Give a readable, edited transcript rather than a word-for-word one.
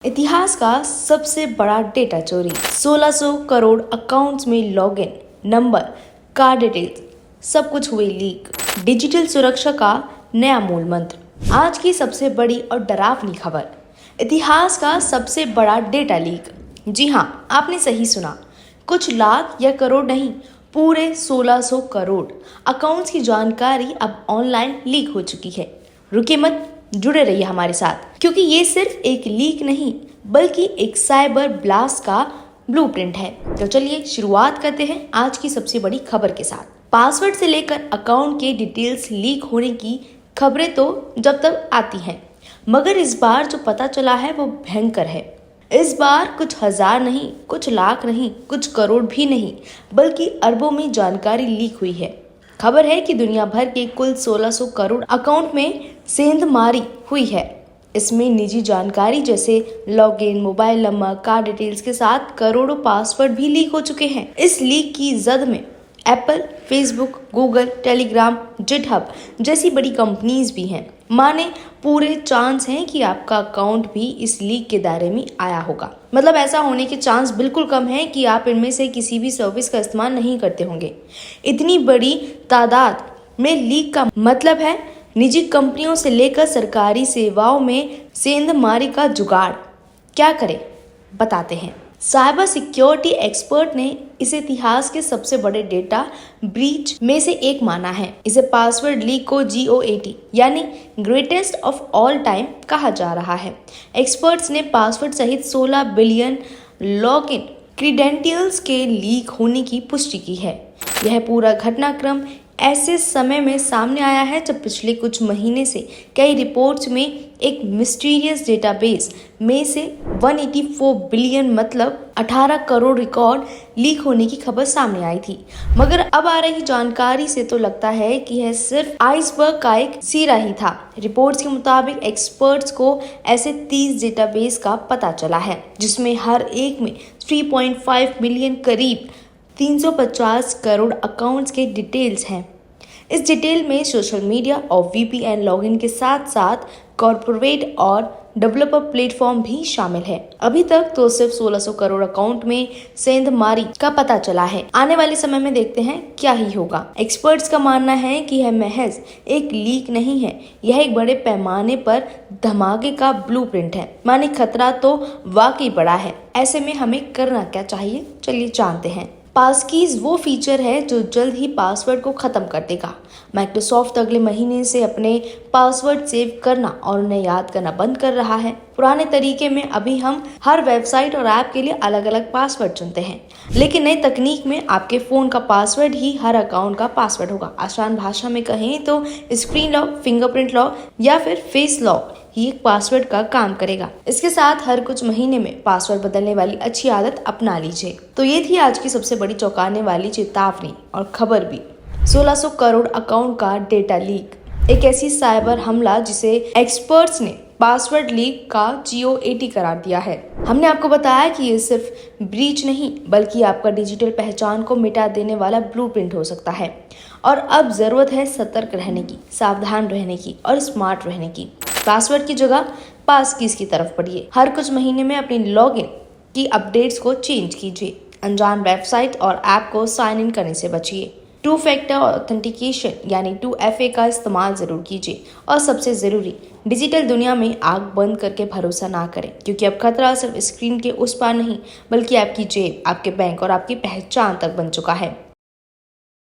इतिहास का सबसे बड़ा डेटा चोरी, 1600 करोड़ अकाउंट्स में लॉगिन नंबर, कार्ड डिटेल्स, सब कुछ हुए लीक। डिजिटल सुरक्षा का नया मूल मंत्र। आज की सबसे बड़ी और डरावनी खबर, इतिहास का सबसे बड़ा डेटा लीक। जी हाँ, आपने सही सुना, कुछ लाख या करोड़ नहीं, पूरे 1600 करोड़ अकाउंट्स की जानकारी अब ऑनलाइन लीक हो चुकी है। रुके मत, जुड़े रहिए हमारे साथ, क्योंकि ये सिर्फ एक लीक नहीं बल्कि एक साइबर ब्लास्ट का ब्लूप्रिंट है। तो चलिए शुरुआत करते हैं आज की सबसे बड़ी खबर के साथ। पासवर्ड से लेकर अकाउंट के डिटेल्स लीक होने की खबरें तो जब तक आती हैं, मगर इस बार जो पता चला है वो भयंकर है। इस बार कुछ हजार नहीं, कुछ लाख नहीं, कुछ करोड़ भी नहीं, बल्कि अरबों में जानकारी लीक हुई है। खबर है कि दुनिया भर के कुल 1600 करोड़ अकाउंट में सेंधमारी हुई है। इसमें निजी जानकारी जैसे login, mobile number, card details के साथ करोड़ों पासवर्ड भी लीक हो चुके हैं। इस लीक की जद में एप्पल, फेसबुक, गूगल, टेलीग्राम, जिटहब जैसी बड़ी कंपनीज भी हैं। माने पूरे चांस हैं कि आपका अकाउंट भी इस लीक के दायरे में आया होगा। मतलब ऐसा होने के चांस बिल्कुल कम है कि आप इनमें से किसी भी सर्विस का इस्तेमाल नहीं करते होंगे। इतनी बड़ी तादाद में लीक का मतलब है निजी कंपनियों से लेकर सरकारी सेवाओं में सेंधमारी का जुगाड़। क्या करें, बताते हैं। साइबर सिक्योरिटी एक्सपर्ट ने इसे इतिहास के सबसे बड़े डेटा ब्रीच में से एक माना है। इसे पासवर्ड लीक को GOAT यानी ग्रेटेस्ट ऑफ ऑल टाइम कहा जा रहा है। एक्सपर्ट्स ने पासवर्ड सहित 16 बिलियन लॉगिन क्रीडेंशियल्स के लीक होने की पुष्टि की है। यह पूरा घटनाक्रम ऐसे समय में सामने आया है जब पिछले कुछ महीने से कई रिपोर्ट्स में एक मिस्टीरियस डेटाबेस में से 184 बिलियन मतलब 18 करोड़ रिकॉर्ड लीक होने की खबर सामने आई थी। मगर अब आ रही जानकारी से तो लगता है कि यह सिर्फ आइसबर्ग का एक सिरा ही था। रिपोर्ट्स के मुताबिक एक्सपर्ट्स को ऐसे 30 डेटाबेस का पता चला है, जिसमें हर एक में 3.5 मिलियन करीब 350 करोड़ अकाउंट्स के डिटेल्स हैं। इस डिटेल में सोशल मीडिया और VPN लॉगिन के साथ साथ कॉर्पोरेट और डेवलपर प्लेटफॉर्म भी शामिल है। अभी तक तो सिर्फ 1600 करोड़ अकाउंट में सेंधमारी का पता चला है। आने वाले समय में देखते हैं क्या ही होगा। एक्सपर्ट्स का मानना है कि यह महज एक लीक नहीं है, यह एक बड़े पैमाने पर धमाके का ब्लूप्रिंट है। माने खतरा तो वाकई बड़ा है। ऐसे में हमें करना क्या चाहिए, चलिए जानते हैं। पासकीज वो फीचर है जो जल्द ही पासवर्ड को खत्म कर देगा। माइक्रोसॉफ्ट अगले महीने से अपने पासवर्ड सेव करना और उन्हें याद करना बंद कर रहा है। पुराने तरीके में अभी हम हर वेबसाइट और ऐप के लिए अलग अलग पासवर्ड चुनते हैं, लेकिन नई तकनीक में आपके फोन का पासवर्ड ही हर अकाउंट का पासवर्ड होगा। आसान भाषा में कहें तो स्क्रीन लॉक, फिंगरप्रिंट लॉक या फिर फेस लॉक ही एक पासवर्ड का काम करेगा। इसके साथ हर कुछ महीने में पासवर्ड बदलने वाली अच्छी आदत अपना लीजिए। तो ये थी आज की सबसे बड़ी चौंकाने वाली चेतावनी और खबर भी। 1600 करोड़ अकाउंट का डेटा लीक, एक ऐसी साइबर हमला जिसे एक्सपर्ट्स ने पासवर्ड लीक का GOAT करार दिया है। हमने आपको बताया कि ये सिर्फ ब्रीच नहीं बल्कि आपका डिजिटल पहचान को मिटा देने वाला ब्लूप्रिंट हो सकता है। और अब जरूरत है सतर्क रहने की, सावधान रहने की और स्मार्ट रहने की। पासवर्ड की जगह पासकीज की तरफ बढ़िए। हर कुछ महीने में अपनी लॉगिन की अपडेट्स को चेंज कीजिए। अनजान वेबसाइट और ऐप को साइन इन करने से बचिए। 2 फैक्टर ऑथेंटिकेशन यानी 2FA का इस्तेमाल जरूर कीजिए। और सबसे जरूरी, डिजिटल दुनिया में आंख बंद करके भरोसा ना करें, क्योंकि अब खतरा सिर्फ स्क्रीन के उस पार नहीं बल्कि आपकी जेब, आपके बैंक और आपकी पहचान तक बन चुका है।